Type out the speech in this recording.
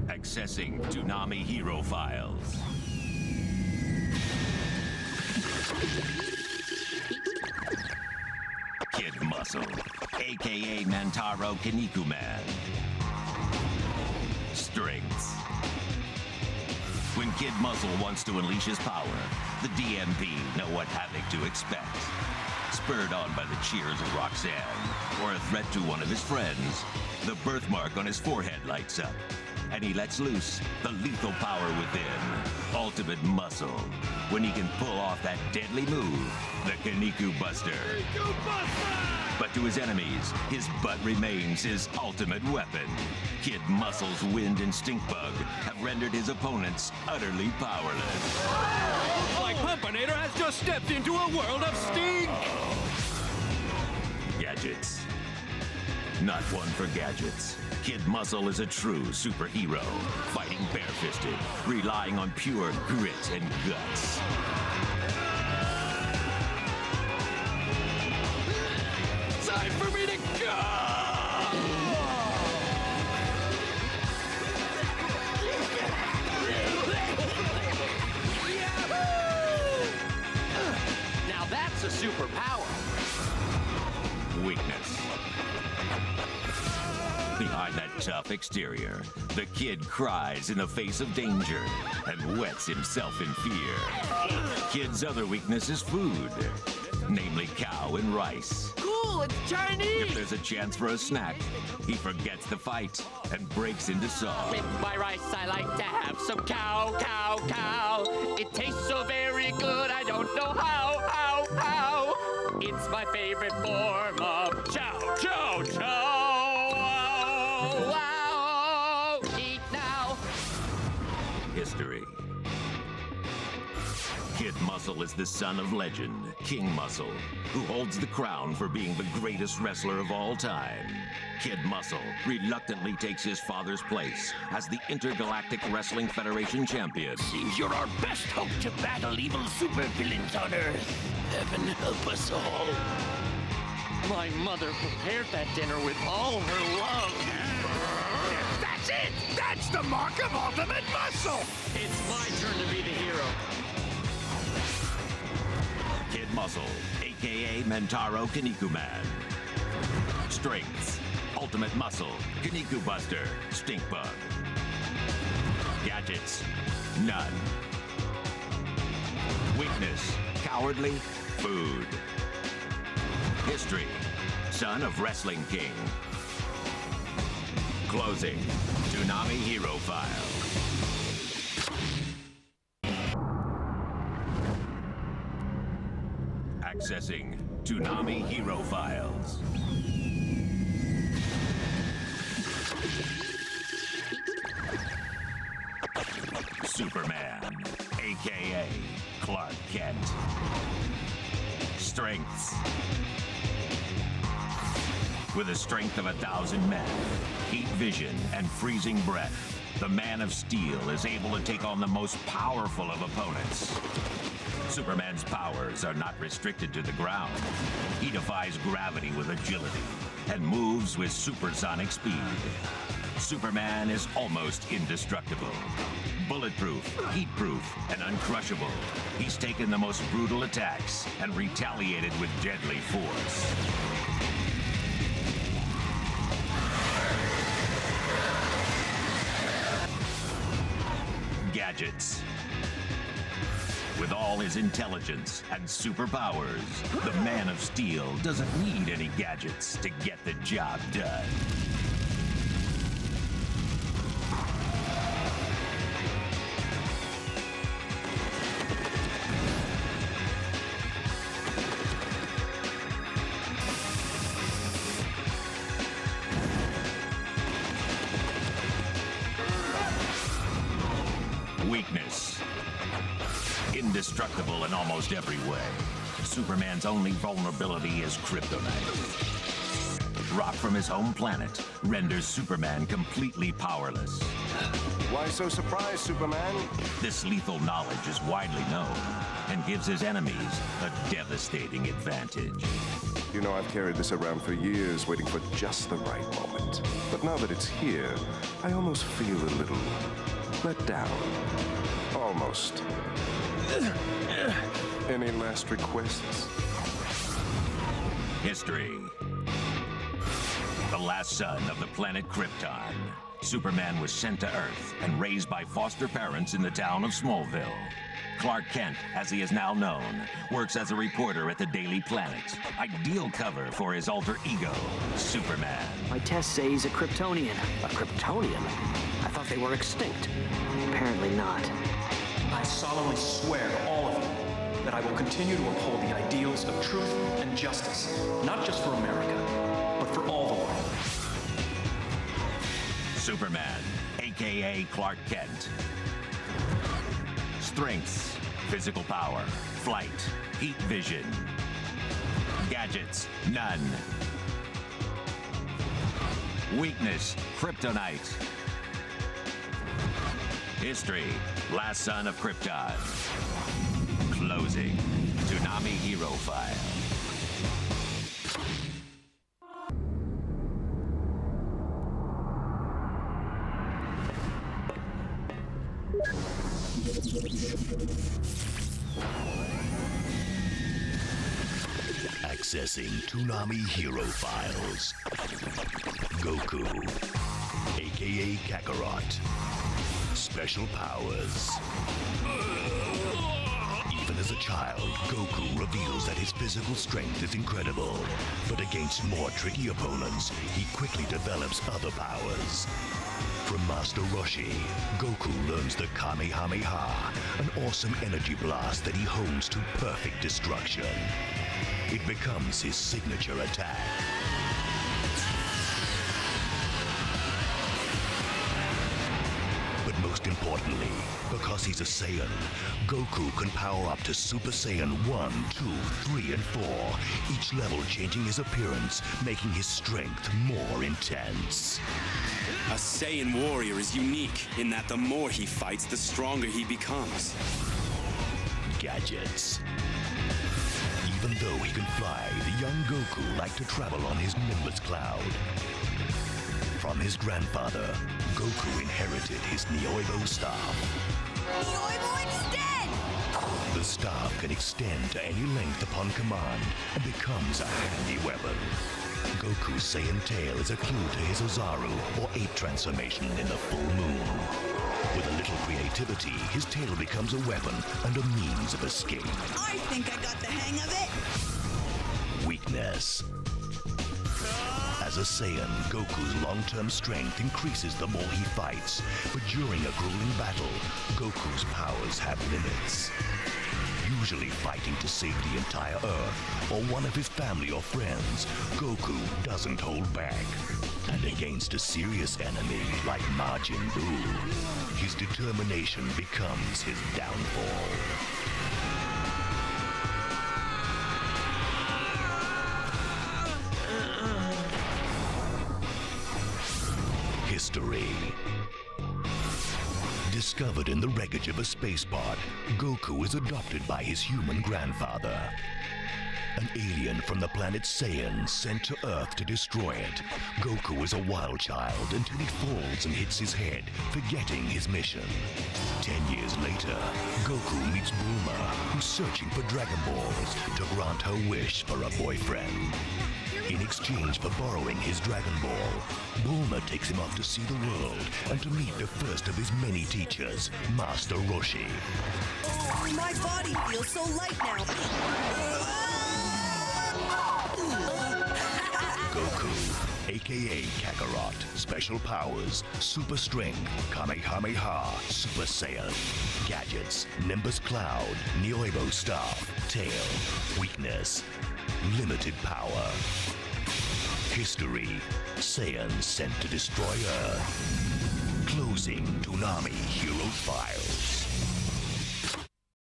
Accessing Toonami Hero Files. Kid Muscle, aka Mantaro Kiniku Man. Strengths. When Kid Muscle wants to unleash his power, the DMP know what havoc to expect. Spurred on by the cheers of Roxanne, or a threat to one of his friends, the birthmark on his forehead lights up, and he lets loose the lethal power within. Ultimate Muscle, when he can pull off that deadly move, the Kiniku Buster. Kiniku Buster! But to his enemies, his butt remains his ultimate weapon. Kid Muscle's wind and stink bug have rendered his opponents utterly powerless. Looks like Pumpinator has just stepped into a world of stink! Gadgets. Not one for gadgets. Kid Muscle is a true superhero, fighting barefisted, relying on pure grit and guts. Time for me to go! Now that's a superpower. Weakness. Behind that tough exterior, the kid cries in the face of danger and wets himself in fear. Kid's other weakness is food, namely cow and rice. Cool, it's Chinese! If there's a chance for a snack, he forgets the fight and breaks into song. With my rice, I like to have some cow, cow, cow. It tastes so very good, I don't know how. It's my favorite form of chow, chow, chow. Wow, eat now. History. Kid Muscle is the son of legend, King Muscle, who holds the crown for being the greatest wrestler of all time. Kid Muscle reluctantly takes his father's place as the Intergalactic Wrestling Federation champion. Seems you're our best hope to battle evil supervillains on Earth. Heaven help us all. My mother prepared that dinner with all her love. That's it! That's the mark of ultimate muscle! It's my turn to be the hero. Kid Muscle, aka Mantaro Kiniku Man. Strengths: Ultimate Muscle, Kiniku Buster, Stink Bug. Gadgets: none. Weakness: cowardly, food. History: son of Wrestling King. Closing: Toonami Hero Files. Accessing Toonami Hero Files. Superman, aka Clark Kent. Strengths: with the strength of 1,000 men, heat vision, and freezing breath, the Man of Steel is able to take on the most powerful of opponents. Superman's powers are not restricted to the ground. He defies gravity with agility and moves with supersonic speed. Superman is almost indestructible. Bulletproof, heatproof, and uncrushable. He's taken the most brutal attacks and retaliated with deadly force. Gadgets. With all his intelligence and superpowers, the Man of Steel doesn't need any gadgets to get the job done. Weakness. Indestructible in almost every way. Superman's only vulnerability is kryptonite. Rock from his home planet renders Superman completely powerless. Why so surprised, Superman? This lethal knowledge is widely known and gives his enemies a devastating advantage. You know, I've carried this around for years, waiting for just the right moment. But now that it's here, I almost feel a little let down. Almost. Any last requests? History. The last son of the planet Krypton, Superman was sent to Earth and raised by foster parents in the town of Smallville. Clark Kent, as he is now known, works as a reporter at the Daily Planet. Ideal cover for his alter ego, Superman. My tests say he's a Kryptonian. A Kryptonian? I thought they were extinct. Apparently not. I solemnly swear to all of you that I will continue to uphold the ideals of truth and justice, not just for America, but for all the world. Superman, aka Clark Kent. Strengths: physical power, flight, heat vision. Gadgets: none. Weakness: kryptonite. History: last son of Krypton. Closing: Toonami Hero Files. Accessing Toonami Hero Files. Goku, aka Kakarot. Special powers. Even as a child, Goku reveals that his physical strength is incredible. But against more tricky opponents, he quickly develops other powers. From Master Roshi, Goku learns the Kamehameha, an awesome energy blast that he hones to perfect destruction. It becomes his signature attack. But most importantly, because he's a Saiyan, Goku can power up to Super Saiyan 1, 2, 3, and 4, each level changing his appearance, making his strength more intense. A Saiyan warrior is unique in that the more he fights, the stronger he becomes. Gadgets. Even though he can fly, the young Goku liked to travel on his Nimbus cloud. From his grandfather, Goku inherited his Nioibo staff. Nioibo extend! The staff can extend to any length upon command and becomes a handy weapon. Goku's Saiyan tail is a clue to his Ozaru, or 8 transformation in the full moon. With a little creativity, his tail becomes a weapon and a means of escape. I think I got the hang of it. Weakness. As a Saiyan, Goku's long-term strength increases the more he fights, but during a grueling battle, Goku's powers have limits. Usually fighting to save the entire Earth, or one of his family or friends, Goku doesn't hold back. And against a serious enemy like Majin Buu, his determination becomes his downfall. History. Discovered in the wreckage of a space pod, Goku is adopted by his human grandfather. An alien from the planet Saiyan sent to Earth to destroy it. Goku is a wild child until he falls and hits his head, forgetting his mission. 10 years later, Goku meets Bulma, who's searching for Dragon Balls to grant her wish for a boyfriend. In exchange for borrowing his Dragon Ball, Bulma takes him off to see the world and to meet the first of his many teachers, Master Roshi. Oh, my body feels so light now. Goku, aka Kakarot, special powers, super strength, Kamehameha, Super Saiyan. Gadgets, Nimbus Cloud, Nioibo Staff, Tail. Weakness, limited power. History, Saiyans sent to destroy Earth. Closing Toonami Hero Files.